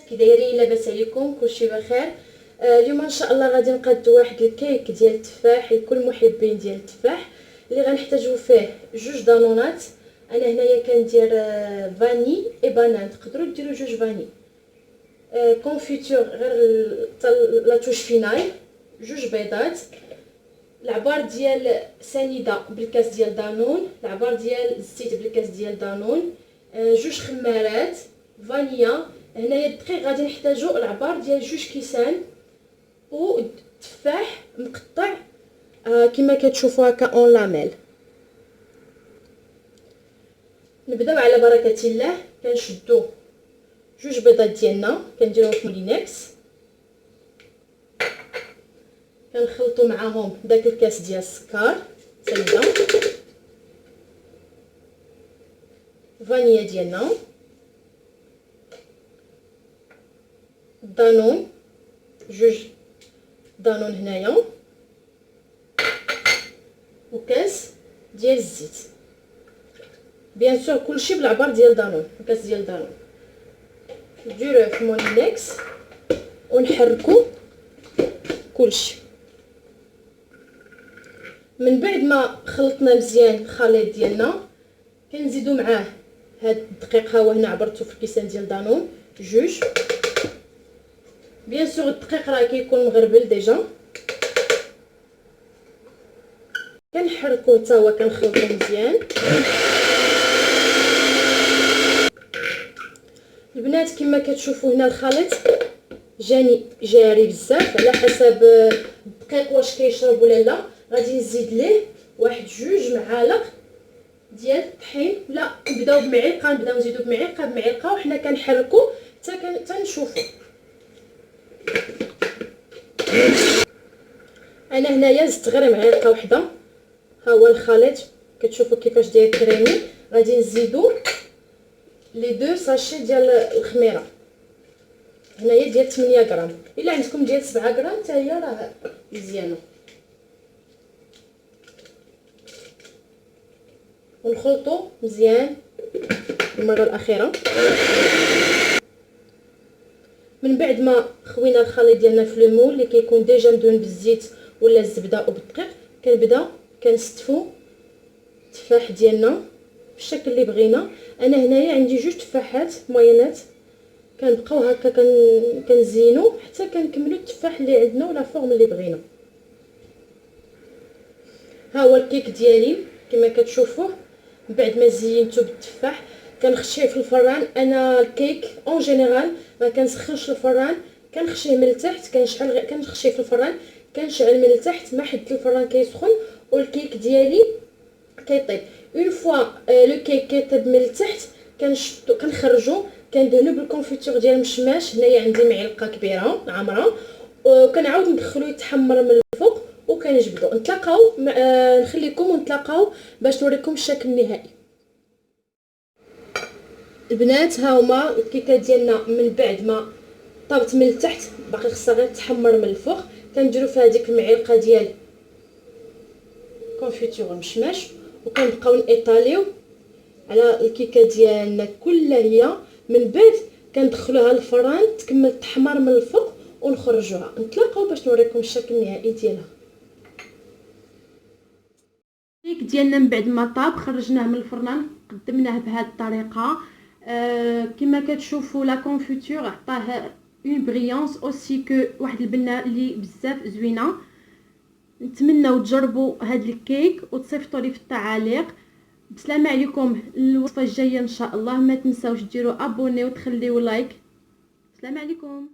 كي دايرين؟ لاباس عليكم؟ كلشي بخير. اليوم ان شاء الله غادي نقادو واحد الكيك ديال التفاح لكل محبين ديال التفاح. اللي غنحتاجو فيه جوج دانونات. انا هنايا كندير فاني اي بانان، تقدروا ديروا جوج فاني. كونفيتور غير لا توش فينال، جوج بيضات، العبار ديال سنيده بالكاس ديال دانون، العبار ديال الزيت بالكاس ديال دانون، جوج خمارات، فانيا. هنايا الدقيق غادي نحتاجو العبار ديال جوج كيسان والتفاح مقطع كما كتشوفوا هكا اون لاميل. نبداو على بركه الله. كنشدو جوج بيضات ديالنا كنديروهم في مولينكس، كنخلطوا معاهم داك الكاس ديال السكر سنيده، فانيا ديالنا، دانون، جوج دانون هنايا، وكاس ديال الزيت. بيان سور كلشي بالعبار ديال دانون، كاس ديال دانون. نديروه في مولينكس ونحركو كلشي. من بعد ما خلطنا مزيان الخليط ديالنا كنزيدو معاه هاد الدقيق. ها هو هنا عبرته في الكيسان ديال دانون جوج. بيان سور الدقيق راه كيكون مغربل ديجا. كنحركوه حتى هو، كنخلطوه مزيان. البنات كما كتشوفوا هنا الخليط جاني جاري بزاف على حسب الدقيق واش كيشرب ولا لا. غادي نزيد ليه واحد جوج معالق ديال الطحين، ولا نبداو بمعلقه، نبداو نزيدو بمعلقه وحنا كنحركو حتى نشوفو. انا هنايا زدت غير معلقه وحده. ها هو الخليط كتشوفوا كيفاش داير كريمي. غادي نزيدو لي دو ساشي ديال الخميره. هنايا ديال 8 غرام، الا عندكم ديال 7 غرام حتى هي راه مزيانه. ونخلطو مزيان المره الاخيره. من بعد ما خوينا الخليط ديالنا في المول اللي كيكون ديجا مدهون بالزيت ولا الزبده او بالدقيق، كنبدا كنستفو التفاح ديالنا بالشكل اللي بغينا. انا هنايا عندي جوج تفاحات موينات، كنبقاو هكا كنزينو حتى كنكملوا التفاح اللي عندنا ولا فورم اللي بغينا. ها هو الكيك ديالي كما كتشوفوه. بعد ما زينته بالتفاح كنخشيه في الفران. انا الكيك اون جينيرال ما كنسخنش الفران، كنخشيه من التحت، كنخشيه في الفران، كنشعل من التحت ما حد الفران كيسخن والكيك ديالي كيطيب. اون فوا لو كيك كيطيب من التحت كنخرجو، كندهنو بالكونفيتور ديال المشماش. هنايا عندي معلقه كبيره عامره، وكنعاود ندخلو يتحمر من الفوق وكنجبدو. نتلاقاو نخليكم ونتلاقاو باش نوريكم الشكل النهائي. البنات ها هما الكيكه ديالنا من بعد ما طابت من التحت، باقي خصها غير تحمر من الفوق. كنديرو فيها ديك المعلقه ديال كونفيتور المشماش وكنبقاو نيطاليو على الكيكه ديالنا كلها. هي من بعد كندخلوها للفران تكمل تحمر من الفوق ونخرجوها. نتلاقاو باش نوريكم الشكل النهائي ديالها. الكيك ديالنا من بعد ما طاب خرجناه من الفران، قدمناه بهذه الطريقه. كما كتشوفوا لا كونفيتور عطاه اون بريونس اوسي كو واحد البنه اللي بزاف زوينه. نتمنوا تجربوا هذا الكيك وتصيفطوا لي في التعاليق. بسلامه عليكم الوصفه الجايه ان شاء الله. ما تنساوش ديروا ابوني وتخليوا لايك. السلام عليكم.